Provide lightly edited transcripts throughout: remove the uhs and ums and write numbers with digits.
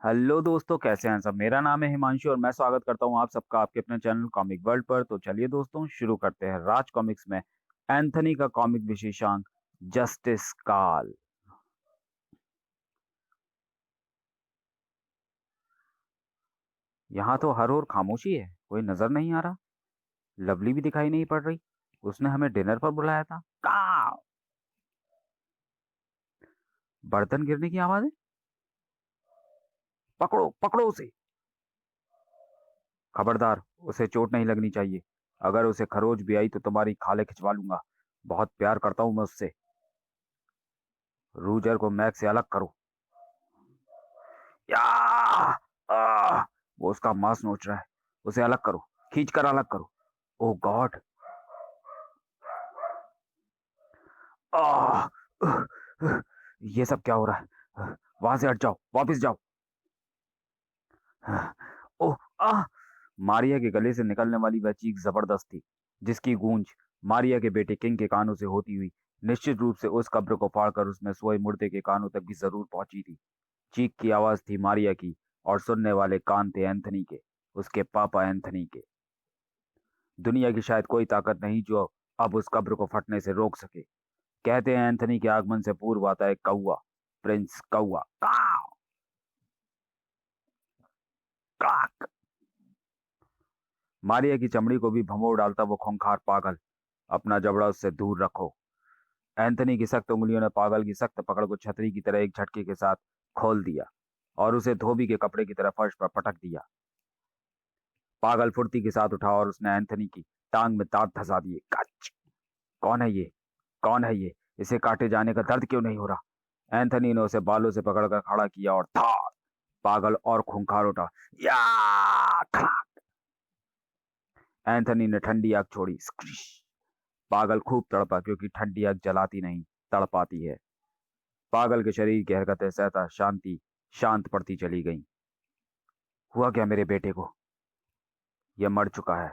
Hello दोस्तों, कैसे हैं सब। मेरा नाम है हिमांशु और मैं स्वागत करता हूं आप सबका आपके अपने चैनल कॉमिक वर्ल्ड पर। तो चलिए दोस्तों, शुरू करते हैं राज कॉमिक्स में एंथनी का कॉमिक विशेषांक जस्टिस काल। यहाँ तो हर ओर खामोशी है, कोई नजर नहीं आ रहा। लवली भी दिखाई नहीं पड़ रही। उसने हमें डिनर पर बुलाया था। काव। बर्तन गिरने की आवाज है। पकड़ो पकड़ो उसे। खबरदार, उसे चोट नहीं लगनी चाहिए। अगर उसे खरोच भी आई तो तुम्हारी खाले खिंचवा लूंगा। बहुत प्यार करता हूं मैं उससे। रूजर को मैक से अलग करो। या वो उसका मांस नोच रहा है। उसे अलग करो, खींच कर अलग करो। ओह गॉड। आह, ये सब क्या हो रहा है। वहां से हट जाओ, वापस जाओ। ओह आह। मारिया के गले से निकलने वाली वह चीख जबरदस्त थी, जिसकी गूंज मारिया के बेटे किंग के कानों से होती हुई निश्चित रूप से उस कब्र को फाड़कर उसमें सोए मुर्दे के कानों तक भी जरूर पहुंची थी। चीख की आवाज थी मारिया की, और सुनने वाले कान थे एंथनी के, उसके पापा एंथनी के। दुनिया की शायद कोई ताकत नहीं जो अब उस कब्र को फटने से रोक सके। कहते हैं एंथनी के आगमन से पूर्व आता है कौआ, प्रिंस कौआ। काव, काक। मारिया की चमड़ी को भी भंभोर डालता वो खूंखार पागल। अपना जबड़ा उससे दूर रखो। एंथनी की सख्त उंगलियों ने पागल की सख्त पकड़ को छतरी की तरह एक झटके के साथ खोल दिया और उसे धोबी के कपड़े की तरह फर्श पर पटक दिया। पागल फुर्ती के साथ उठा और उसने एंथनी की टांग में दांत धंसा दिए। कच। कौन है ये? कौन है ये? इसे काटे जाने का दर्द क्यों नहीं हो रहा? एंथनी ने उसे बालों से पकड़कर खड़ा किया और था। पागल और खूंखार उठा। या खड़ाक। एंथनी ने ठंडी आग छोड़ी। स्क्रिश। पागल खूब तड़पा, क्योंकि ठंडी आग जलाती नहीं, तड़पाती है। पागल के शरीर की हरकतें सहता शांति शांत पड़ती चली गईं। हुआ क्या मेरे बेटे को? यह मर चुका है।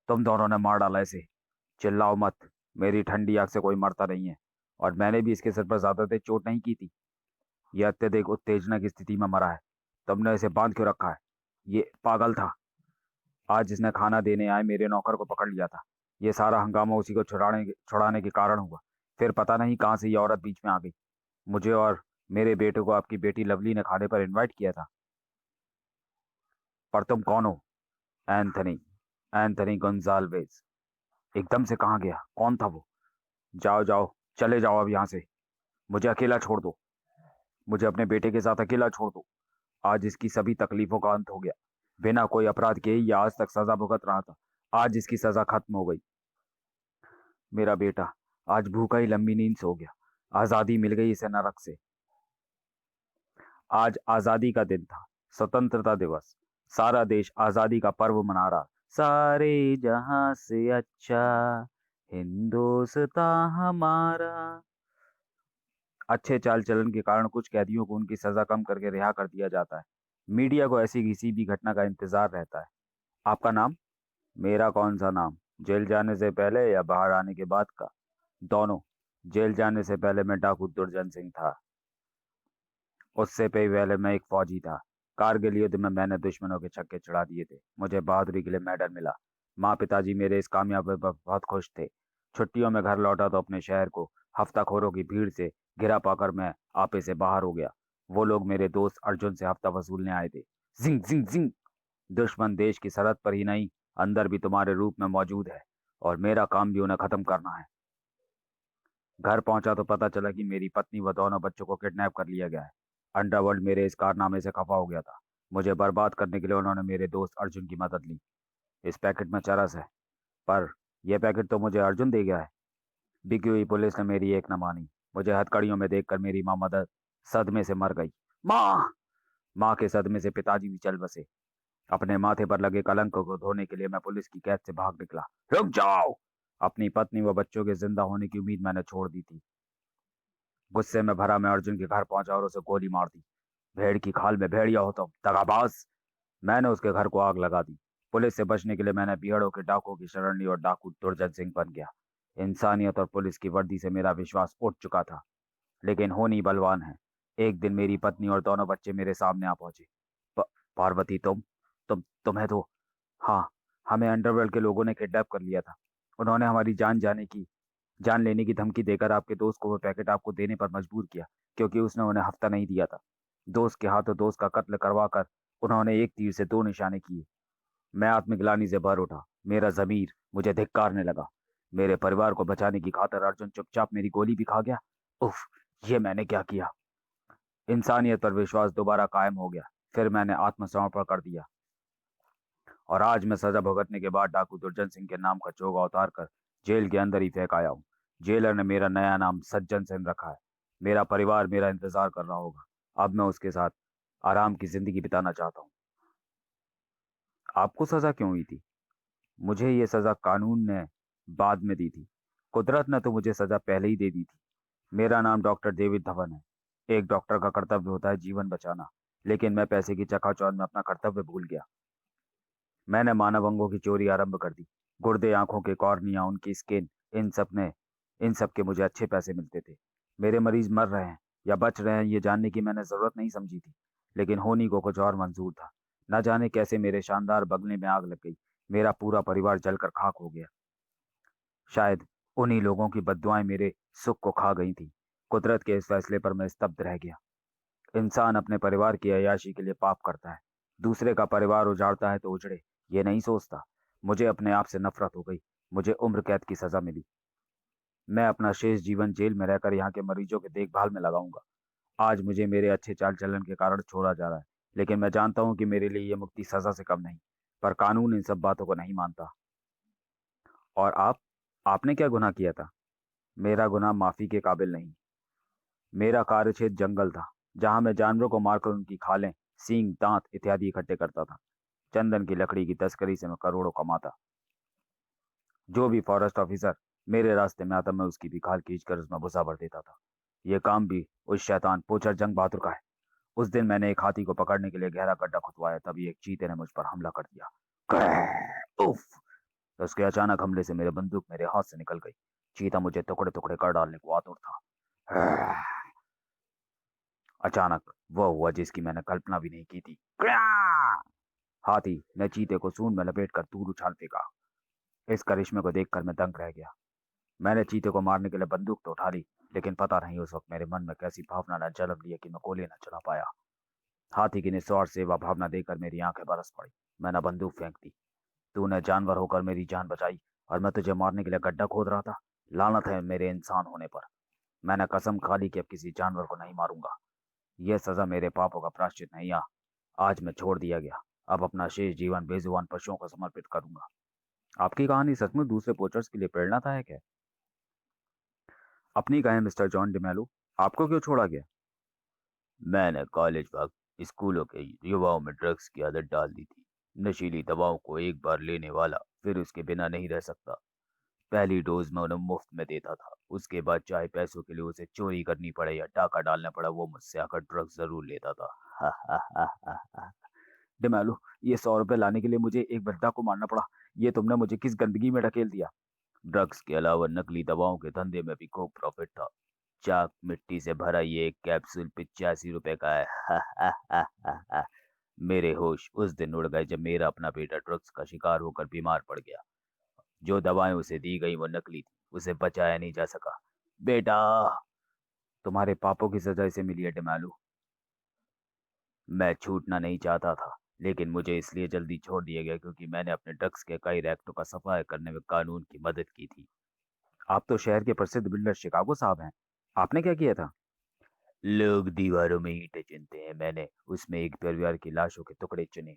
तुम दोनों ने मार डाला इसे। चिल्लाओ मत। मेरी ठंडी आग से कोई मरता नहीं है। और मैंने भी इसके सिर पर ज्यादा तेज चोट नहीं की थी। यह अत्यधिक उत्तेजना की स्थिति में मरा है। तुमने इसे बांध क्यों रखा है? ये पागल था। आज जिसने खाना देने आए मेरे नौकर को पकड़ लिया था। ये सारा हंगामा उसी को छुड़ाने के कारण हुआ। फिर पता नहीं कहां से ये औरत बीच में आ गई। मुझे और मेरे बेटे को आपकी बेटी लवली ने खाने पर इनवाइट किया था। पर तुम कौन हो? एंथनी। एंथनी गोंजाल्वेज। एकदम से कहाँ गया? कौन था वो? जाओ जाओ, चले जाओ अब यहाँ से। मुझे अकेला छोड़ दो। मुझे अपने बेटे के साथ अकेला छोड़ दो। आज इसकी सभी तकलीफों का अंत हो गया। बिना कोई अपराध के ही ये आज तक सजा भुगत रहा था। आज इसकी सजा खत्म हो गई। मेरा बेटा आज भूखा ही लंबी नींद सो गया। आजादी मिल गई इसे नरक से। आज आजादी का दिन था, स्वतंत्रता दिवस। सारा देश आजादी का पर्व मना रहा। सारे जहां से अच्छा हिंदुस्तान हमारा। अच्छे चाल चलन के कारण कुछ कैदियों को उनकी सजा कम करके रिहा कर दिया जाता है। मीडिया को ऐसी किसी भी घटना का इंतजार रहता है। आपका नाम? मेरा कौन सा नाम? जेल जाने से पहले या बाहर आने के बाद का? दोनों। जेल जाने से पहले मैं डाकू दुर्जन सिंह था। उससे पहले मैं एक फौजी था। कारगिल युद्ध में मैंने दुश्मनों के छक्के चढ़ा दिए थे। मुझे बहादुरी के लिए मेडल मिला। माँ पिताजी मेरे इस कामयाबी पर बहुत खुश थे। छुट्टियों में घर लौटा तो अपने शहर को हफ्ताखोरों की भीड़ से घिरा पाकर मैं आपे से बाहर हो गया। वो लोग मेरे दोस्त अर्जुन से हफ्ता वसूलने आए थे। जिंग जिंग जिंग। दुश्मन देश की सरहद पर ही नहीं, अंदर भी तुम्हारे रूप में मौजूद है। और मेरा काम भी उन्हें खत्म करना है। घर पहुंचा तो पता चला कि मेरी पत्नी व दोनों बच्चों को किडनैप कर लिया गया है। अंडरवर्ल्ड मेरे इस कारनामे से खफा हो गया था। मुझे बर्बाद करने के लिए उन्होंने मेरे दोस्त अर्जुन की मदद ली। इस पैकेट में चरस है। पर यह पैकेट तो मुझे अर्जुन दे गया है। बिकी हुई पुलिस ने मेरी एक न मानी। मुझे हथकड़ियों में देखकर मेरी माँ मदद सदमे से मर गई। माँ। माँ के सदमे से पिताजी भी चल बसे। अपने माथे पर लगे कलंक को धोने के लिए मैं पुलिस की कैद से भाग निकला। रुक जाओ। अपनी पत्नी व बच्चों के जिंदा होने की उम्मीद मैंने छोड़ दी थी। गुस्से में भरा मैं अर्जुन के घर पहुंचा और उसे गोली मार दी। भेड़ की खाल में भेड़िया होता हूँ, दगाबाज। मैंने उसके घर को आग लगा दी। पुलिस से बचने के लिए मैंने बिहड़ों के डाकुओं की शरण ली और डाकू दुर्जन सिंह बन गया। इंसानियत और पुलिस की वर्दी से मेरा विश्वास उठ चुका था। लेकिन होनी बलवान है। एक दिन मेरी पत्नी और दोनों बच्चे मेरे सामने आ पहुंचे। पार्वती, तुम्हें तो। हाँ, हमें अंडरवर्ल्ड के लोगों ने किडनैप कर लिया था। उन्होंने हमारी जान लेने की धमकी देकर आपके दोस्त को वो पैकेट आपको देने पर मजबूर किया, क्योंकि उसने उन्हें हफ्ता नहीं दिया था। दोस्त के हाथों दोस्त का कत्ल करवा कर उन्होंने एक तीर से दो निशाने किए। मैं आत्मग्लानि से भर उठा। मेरा जमीर मुझे धिक्कारने लगा। मेरे परिवार को बचाने की खातिर अर्जुन चुपचाप मेरी गोली भी खा गया। उफ, ये मैंने क्या किया। इंसानियत पर विश्वास दोबारा कायम हो गया। फिर मैंने आत्मसमर्पण कर दिया, और आज मैं सजा भुगतने के बाद डाकू दुर्जन सिंह के नाम का चोगा उतार कर जेल के अंदर ही फेंक आया हूँ। जेलर ने मेरा नया नाम सज्जन सिंह रखा है। मेरा परिवार मेरा इंतजार कर रहा होगा। अब मैं उसके साथ आराम की जिंदगी बिताना चाहता हूँ। आपको सजा क्यों हुई थी? मुझे ये सजा कानून ने बाद में दी थी। कुदरत ने तो मुझे सजा पहले ही दे दी थी। मेरा नाम डॉक्टर डेविड धवन है। एक डॉक्टर का कर्तव्य होता है जीवन बचाना, लेकिन मैं पैसे की चकाचौंध में अपना कर्तव्य भूल गया। मैंने मानव अंगों की चोरी आरंभ कर दी। गुर्दे, आंखों के कॉर्निया, उनकी स्किन, इन सब के मुझे अच्छे पैसे मिलते थे। मेरे मरीज मर रहे हैं या बच रहे हैं, ये जानने की मैंने जरूरत नहीं समझी थी। लेकिन होनी को कुछ और मंजूर था। न जाने कैसे मेरे शानदार बंगले में आग लग गई। मेरा पूरा परिवार जलकर खाक हो गया। शायद उन्हीं लोगों की बद्दुआएं मेरे सुख को खा गई थी। कुदरत के इस फैसले पर मैं स्तब्ध रह गया। इंसान अपने परिवार की अय्याशी के लिए पाप करता है, दूसरे का परिवार उजाड़ता है तो उजड़े, ये नहीं सोचता। मुझे अपने आप से नफरत हो गई। मुझे उम्र कैद की सजा मिली। मैं अपना शेष जीवन जेल में रहकर यहाँ के मरीजों की देखभाल में लगाऊंगा। आज मुझे मेरे अच्छे चाल चलन के कारण छोड़ा जा रहा है, लेकिन मैं जानता हूँ कि मेरे लिए ये मुक्ति सजा से कम नहीं। पर कानून इन सब बातों को नहीं मानता। और आपने क्या गुनाह किया था? मेरा गुनाह माफी के काबिल नहीं। मेरा कार्यक्षेत्र जंगल था, जहां मैं जानवरों को मारकर उनकी खालें, सींग, दांत इत्यादि इकट्ठे करता था। चंदन की लकड़ी की तस्करी से मैं करोड़ों कमाता। जो भी फॉरेस्ट ऑफिसर मेरे रास्ते में आता, मैं उसकी भी खाल खींचकर उसमें भुसा भर देता था। यह काम भी उस शैतान पोचर जंग बहादुर का है। उस दिन मैंने एक हाथी को पकड़ने के लिए गहरा गड्ढा खुदवाया, तभी एक चीते ने मुझ पर हमला कर दिया। उफ! उसके अचानक हमले से मेरे बंदूक मेरे हाथ से निकल गई। चीता मुझे टुकड़े टुकड़े कर डालने को आतुर था। अचानक वह हुआ जिसकी मैंने कल्पना भी नहीं की थी। हाथी ने चीते को सूंड में लपेट कर दूर उछाल फेंका। इस करिश्मे को देखकर मैं दंग रह गया। मैंने चीते को मारने के लिए बंदूक तो उठा ली, लेकिन पता नहीं उस वक्त मेरे मन में कैसी भावना ने जन्म लिया कि मैं गोली न चला पाया। हाथी की निस्वार्थ सेवा भावना देखकर मेरी आंखें बरस पड़ी। मैंने बंदूक फेंक दी। तूने जानवर होकर मेरी जान बचाई, और मैं तुझे मारने के लिए गड्ढा खोद रहा था। लानत है मेरे इंसान होने पर। मैंने कसम खा ली कि अब किसी जानवर को नहीं मारूंगा। यह सजा मेरे पापों का प्रायश्चित नहीं। आज मैं छोड़ दिया गया। अब अपना शेष जीवन बेजुबान पशुओं को समर्पित करूंगा। आपकी कहानी सचमुच दूसरे पोचर्स के लिए प्रेरणादायक है। अपनी कहें मिस्टर जॉन डिमेलो, आपको क्यों छोड़ा गया? मैंने कॉलेज वक्त स्कूलों के युवाओं में ड्रग्स की आदत डाल दी थी। नशीली दवाओं को एक बार लेने वाला फिर उसके बिना नहीं रह सकता। पहली डोज में उन्हें मुफ्त में देता था। उसके बाद चाहे पैसों के लिए उसे चोरी करनी पड़े या टाका डालना पड़ा, वो मुझसे आकर ड्रग्स जरूर लेता था। डिमेलो, ये 100 रुपए लाने के लिए मुझे एक वृद्धा को मारना पड़ा। ये तुमने मुझे किस गंदगी में ढकेल दिया। ड्रग्स के अलावा नकली दवाओं के धंधे में भी खूब प्रॉफिट था। चाक मिट्टी से भरा ये एक कैप्सूल 85 रुपए का है। मेरे होश उस दिन उड़ गए जब मेरा अपना बेटा ड्रग्स का शिकार होकर बीमार पड़ गया। जो दवाएं उसे दी गई वो नकली थी, उसे बचाया नहीं जा सका। बेटा, तुम्हारे पापों की सजा इसे मिली है डिमालू। मैं छूटना नहीं चाहता था, लेकिन मुझे इसलिए जल्दी छोड़ दिया गया क्योंकि मैंने अपने ड्रग्स के कई रैकेटों का सफाया करने में कानून की मदद की थी। आप तो शहर के प्रसिद्ध बिल्डर शिकागो साहब हैं। आपने क्या किया था? लोग दीवारों में ईंटें चुनते हैं, मैंने उसमें एक परिवार की लाशों के टुकड़े चुने।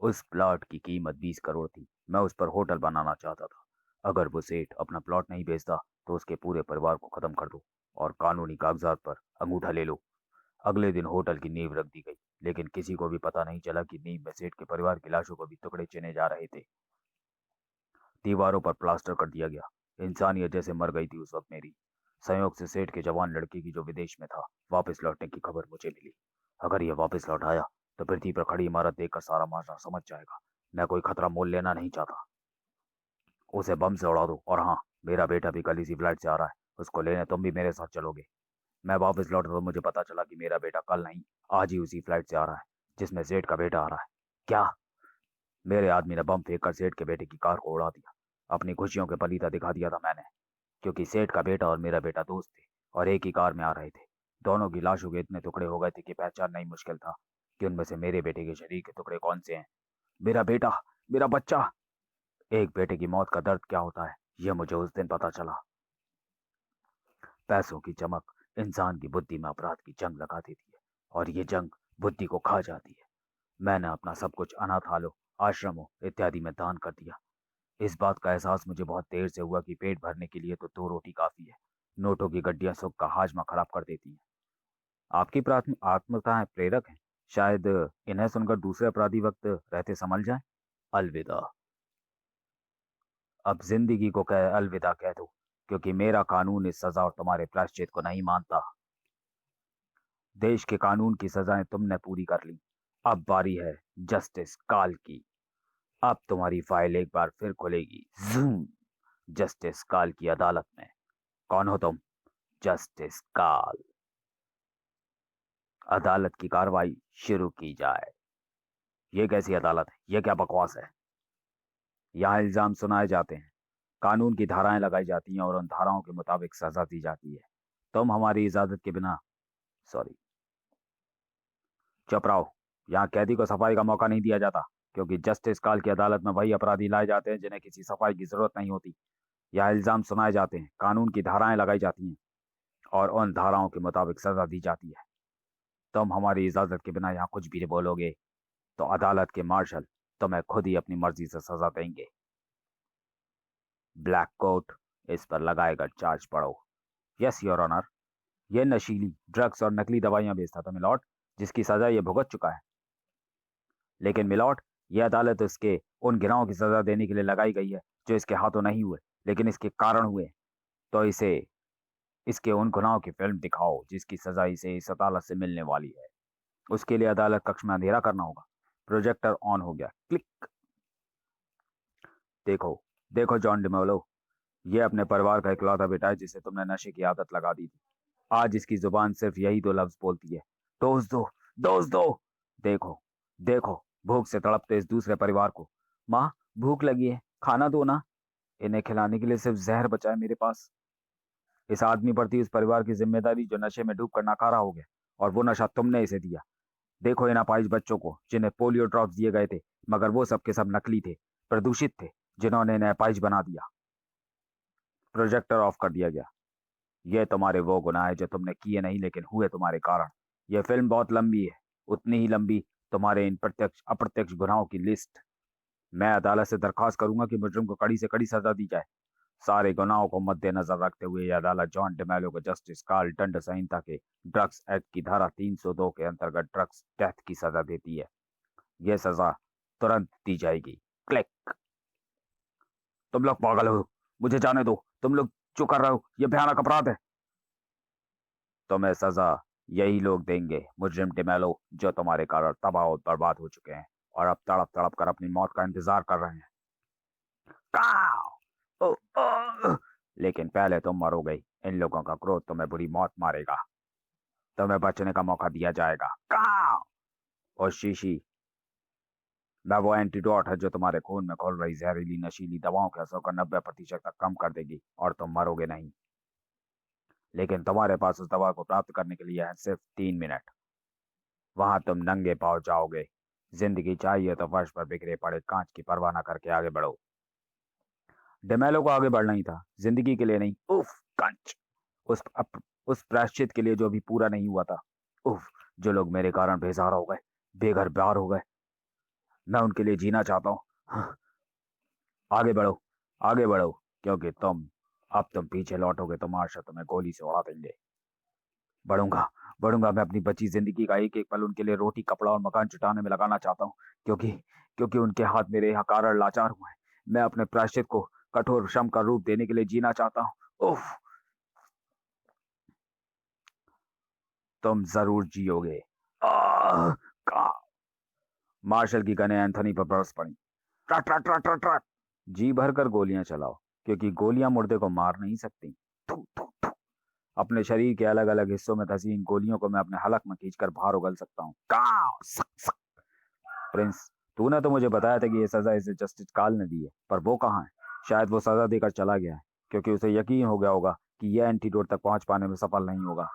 उस प्लॉट की कीमत 20 करोड़ थी। मैं उस पर होटल बनाना चाहता था। अगर वो सेठ अपना प्लॉट नहीं बेचता तो उसके पूरे परिवार को खत्म कर दो और कानूनी कागजात पर अंगूठा ले लो। अगले दिन होटल की नींव रख दी गई, लेकिन किसी को भी पता नहीं चला कि नींव में सेठ के परिवार की लाशों को भी टुकड़े चुने जा रहे थे। दीवारों पर प्लास्टर कर दिया गया। इंसानियत जैसे मर गई थी उस वक्त मेरी। संयोग से सेठ के जवान लड़के की जो विदेश में था, वापस लौटने की खबर मुझे मिली। अगर यह वापस लौट आया तो पृथ्वी पर खड़ी इमारत देखकर सारा माजरा समझ जाएगा। मैं कोई खतरा मोल लेना नहीं चाहता। उसे बम से उड़ा दो। और हाँ, मेरा बेटा भी कल इसी फ्लाइट से आ रहा है। उसको लेने तुम भी मेरे साथ चलोगे। मैं वापस लौटा तो मुझे पता चला कि मेरा बेटा कल नहीं, आज ही उसी फ्लाइट से आ रहा है जिसमें सेठ का बेटा आ रहा है। क्या? मेरे आदमी ने बम फेंक कर सेठ के बेटे की कार को उड़ा दिया। अपनी खुशियों के पलीता दिखा दिया था मैंने, क्योंकि सेठ का बेटा और मेरा बेटा दोस्त थे और एक ही कार में आ रहे थे। दोनों की लाशों के इतने टुकड़े हो गए थे कि पहचानना ही मुश्किल था कि उनमें से मेरे बेटे के शरीर के टुकड़े कौन से हैं। मेरा बेटा, मेरा बच्चा। एक बेटे की मौत का दर्द क्या होता है, यह मुझे उस दिन पता चला। पैसों की चमक इंसान की बुद्धि में अपराध की जंग लगा देती है, और ये जंग बुद्धि को खा जाती है। मैंने अपना सब कुछ अनाथालयों, आश्रमों इत्यादि में दान कर दिया। इस बात का एहसास मुझे बहुत देर से हुआ कि पेट भरने के लिए तो 2 रोटी काफी है। नोटों की गड्डियां सुख का हाजमा खराब कर देती हैं। आपकी प्राथमिक आत्मकथाएं प्रेरक हैं। शायद इन्हें सुनकर दूसरे अपराधी वक्त रहते संभल जाएं। अलविदा। अब जिंदगी को कह अलविदा कह दो, क्योंकि मेरा कानून इस सजा और तुम्हारे प्रायश्चित को नहीं मानता। देश के कानून की सजाएं तुमने पूरी कर ली। अब बारी है जस्टिस काल की। अब तुम्हारी फाइल एक बार फिर खुलेगी। जूम। जस्टिस काल की अदालत में। कौन हो तुम? जस्टिस काल। अदालत की कार्रवाई शुरू की जाए। ये कैसी अदालत है? ये क्या बकवास है? यहाँ इल्जाम सुनाए जाते हैं, कानून की धाराएं लगाई जाती हैं और उन धाराओं के मुताबिक सजा दी जाती है। तुम हमारी इजाजत के बिना, सॉरी, चुप रहो। यहाँ कैदी को सफाई का मौका नहीं दिया जाता, क्योंकि जस्टिस काल की अदालत में वही अपराधी लाए जाते हैं जिन्हें किसी सफाई की जरूरत नहीं होती। यहाँ इल्जाम सुनाए जाते हैं, कानून की धाराएं लगाई जाती हैं और उन धाराओं के मुताबिक सजा दी जाती है। तुम हमारी इजाजत के बिना यहाँ कुछ भी बोलोगे तो अदालत के मार्शल तुम्हें खुद ही अपनी मर्जी से सजा देंगे। ब्लैक कोट, इस पर लगाएगा चार्ज पढ़ो। Yes your honour. ये नशीली ड्रग्स और नकली दवाइयां बेचता था मिलॉर्ड, जिसकी सजा ये भुगत चुका है। लेकिन मिलॉर्ड, यह अदालत उसके उन गिनाहों की सजा देने के लिए लगाई गई है जो इसके हाथों नहीं हुए, लेकिन इसके कारण हुए। तो इसे इसके उन गुनाहों की फिल्म दिखाओ जिसकी सजा इसे इस अदालत से मिलने वाली है। उसके लिए अदालत कक्ष में अंधेरा करना होगा। प्रोजेक्टर ऑन हो गया। क्लिक। देखो, देखो जॉन डिमोलो, ये अपने परिवार का इकलौता बेटा है जिसे तुमने नशे की आदत लगा दी थी। आज इसकी जुबान सिर्फ यही 2 लफ्ज बोलती है, डोज दो, डोज दो। देखो, देखो, भूख से तड़पते इस दूसरे परिवार को। माँ, भूख लगी है, खाना दो ना। इन्हें खिलाने के लिए सिर्फ जहर बचा है मेरे पास। इस आदमी पर थी उस परिवार की जिम्मेदारी जो नशे में डूब कर नाकारा हो गया, और वो नशा तुमने इसे दिया। देखो इन अपाहिज बच्चों को जिन्हें पोलियो ड्रॉप्स दिए गए थे, मगर वो सब के सब नकली थे, प्रदूषित थे, जिन्होंने इन्हें अपाहिज बना दिया। प्रोजेक्टर ऑफ कर दिया गया। ये तुम्हारे वो गुनाह है जो तुमने किए नहीं लेकिन हुए तुम्हारे कारण। यह फिल्म बहुत लंबी है, उतनी ही लंबी तुम्हारे इन प्रत्यक्ष अप्रत्यक्ष गुनाहों की लिस्ट। मैं अदालत से दरखास्त करूंगा कि मुजरिम को कड़ी से कड़ी सजा दी जाए। सारे गुनाहों को मद्देनजर रखते हुए यह अदालत जॉन डिमेलो को जस्टिस कार्ल दंड संहिता के ड्रग्स एक्ट की धारा 302 के अंतर्गत ड्रग्स डेथ की सजा देती है। यह सजा तुरंत दी जाएगी। क्लिक। तुम लोग पागल हो, मुझे जाने दो। तुम लोग जो कर रहे हो यह भयानक अपराध है। तुम्हें सजा यही लोग देंगे मुजरिम डिमेलो, जो तुम्हारे कारण तबाह और बर्बाद हो चुके हैं और अब तड़प तड़प कर अपनी मौत का इंतजार कर रहे हैं। काव! ओ, ओ! लेकिन पहले तुम मरोगे। इन लोगों का क्रोध तुम्हें बुरी मौत मारेगा। तुम्हें बचने का मौका दिया जाएगा। काव! और शीशी, मैं वो एंटीडोट है जो तुम्हारे खून में घुल रही जहरीली नशीली दवाओं के असर को 90% तक कम कर देगी और तुम मरोगे नहीं। लेकिन तुम्हारे पास उस दवा को प्राप्त करने के लिए है सिर्फ 3 मिनट। वहां तुम नंगे पांव जाओगे। जिंदगी चाहिए तो फर्श पर बिखरे पड़े कांच की परवाह न करके आगे बढ़ो। डेमेलो को आगे बढ़ना ही था, जिंदगी के लिए नहीं। उफ, कांच। उस प्रायश्चित के लिए जो अभी पूरा नहीं हुआ था। उफ, जो लोग मेरे कारण बेसहारा हो गए, बेघर बार हो गए, मैं उनके लिए जीना चाहता हूँ। हाँ, आगे बढ़ो, आगे बढ़ो, क्योंकि तुम पीछे लौटोगे तो मार्शल तुम्हें गोली से उड़ा देंगे। बढ़ूंगा, बढ़ूंगा। मैं अपनी बची जिंदगी का एक एक पल उनके लिए रोटी, कपड़ा और मकान जुटाने में लगाना चाहता हूँ, क्योंकि क्योंकि उनके हाथ मेरे यहाँ कारण लाचार हुए हैं। मैं अपने प्रायश्चित को कठोर श्रम का रूप देने के लिए जीना चाहता हूँ। उफ, तुम जरूर जियोगे। आह, का मार्शल की गने एंथनी पर बरस पड़ी। ट्रट ट्रट ट्रट ट्रट ट्रट। जी भर कर गोलियां चलाओ, क्योंकि गोलियां मुर्दे को मार नहीं सकती। थू, थू, थू। अपने शरीर के अलग अलग हिस्सों में धसी इन गोलियों को मैं अपने हलक में खींचकर बाहर उगल सकता हूँ। काव सक सक। प्रिंस, तूने तो मुझे बताया था कि ये सजा इसे जस्टिस काल ने दी है, पर वो कहाँ है? शायद वो सजा देकर चला गया है, क्योंकि उसे यकीन हो गया होगा कि यह एंटीडोट तक पहुंच पाने में सफल नहीं होगा।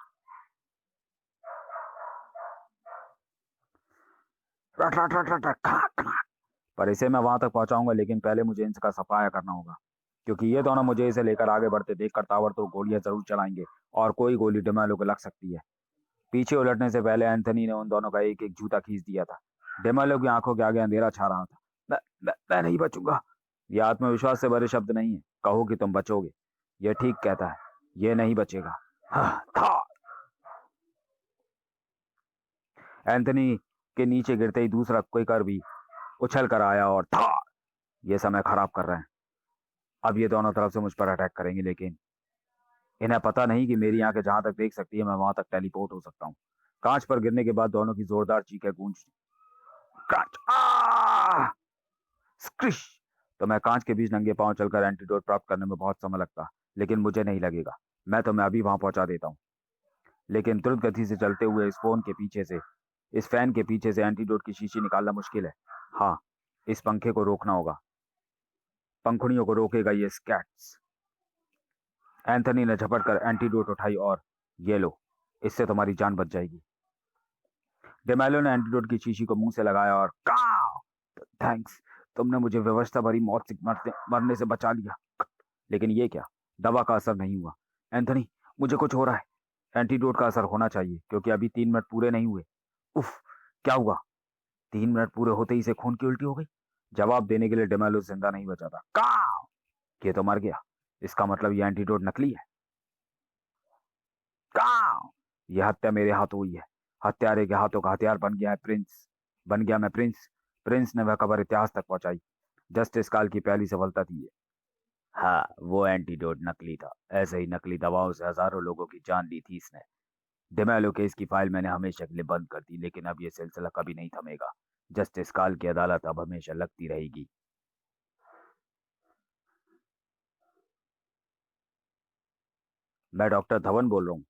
रट रट रट रट रट, खड़ाक, खड़ाक। पर इसे मैं वहां तक पहुंचाऊंगा, लेकिन पहले मुझे इनका सफाया करना होगा, क्योंकि ये दोनों मुझे इसे लेकर आगे बढ़ते देखकर ताबड़तोड़ गोलियां जरूर चलाएंगे, और कोई गोली डिमेलो को लग सकती है। पीछे उलटने से पहले एंथनी ने उन दोनों का एक एक जूता खींच दिया था। डिमेलो की आंखों के आगे अंधेरा छा रहा था। मैं नहीं बचूंगा। यह आत्मविश्वास से भरे शब्द नहीं है। कहो कि तुम बचोगे। यह ठीक कहता है। यह नहीं बचेगा। हाँ, था। एंथनी के नीचे गिरते ही दूसरा क्विकर भी उछल कर आया और था। ये समय खराब कर रहे हैं। अब ये दोनों तरफ से मुझ पर अटैक करेंगे, लेकिन इन्हें पता नहीं कि मेरी आंखें जहां तक देख सकती है, मैं वहां तक टेलीपोर्ट हो सकता हूँ। कांच पर गिरने के बाद दोनों की जोरदार चीखें गूंज। कांच आ स्क्रिश। तो मैं कांच के बीच नंगे पांव चलकर एंटीडोट प्राप्त करने में बहुत समय लगता, लेकिन मुझे नहीं लगेगा। मैं तुम्हें अभी वहां पहुंचा देता हूँ। लेकिन द्रुत गति से चलते हुए इस फैन के पीछे से एंटीडोट की शीशी निकालना मुश्किल है। हाँ, इस पंखे को रोकना होगा। पंखुड़ियों को रोकेगा ये स्कैट्स। एंथनी ने झपट कर एंटीडोट उठाई और ये लो, इससे तुम्हारी जान बच जाएगी। डेमेलो ने एंटीडोट की शीशी को मुंह से लगाया और काव। थैंक्स, तुमने मुझे व्यवस्था भरी मौत से मरने से बचा लिया। लेकिन ये क्या? दवा का असर नहीं हुआ। एंथनी, मुझे कुछ हो रहा है। एंटीडोट का असर होना चाहिए, क्योंकि अभी 3 मिनट पूरे नहीं हुए। उफ, क्या हुआ? 3 मिनट पूरे होते ही इसे खून की उल्टी हो गई। जवाब देने के लिए डेमेलो जिंदा नहीं बचा था। काव, ये तो मर गया। इसका मतलब ये एंटीडोट नकली है। काव, यह हत्या मेरे हाथों हुई है। हत्यारे के हाथों का हथियार बन गया है प्रिंस। बन गया मैं प्रिंस। प्रिंस ने वह खबर इतिहास तक पहुंचाई। जस्टिस काल की पहली सफलता थी ये। हाँ, वो एंटीडोट नकली था। ऐसे ही नकली दवाओं से हजारों लोगों की जान ली थी इसने। डेमेलो केस की फाइल मैंने हमेशा के लिए बंद कर दी, लेकिन अब ये सिलसिला कभी नहीं थमेगा। जस्टिस काल की अदालत अब हमेशा लगती रहेगी। मैं डॉक्टर धवन बोल रहा हूँ।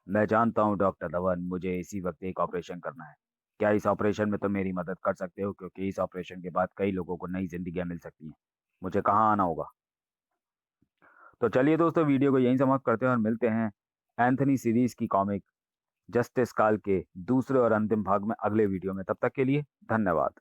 मैं जानता हूँ डॉक्टर धवन, मुझे इसी वक्त एक ऑपरेशन करना है। क्या इस ऑपरेशन में तुम मेरी मदद कर सकते हो? क्योंकि इस ऑपरेशन के बाद कई लोगों को नई जिंदगियां मिल सकती हैं। मुझे कहाँ आना होगा? तो चलिए दोस्तों, वीडियो को यहीं समाप्त करते हैं और मिलते हैं एंथनी सीरीज की कॉमिक जस्टिस काल के दूसरे और अंतिम भाग में अगले वीडियो में। तब तक के लिए धन्यवाद।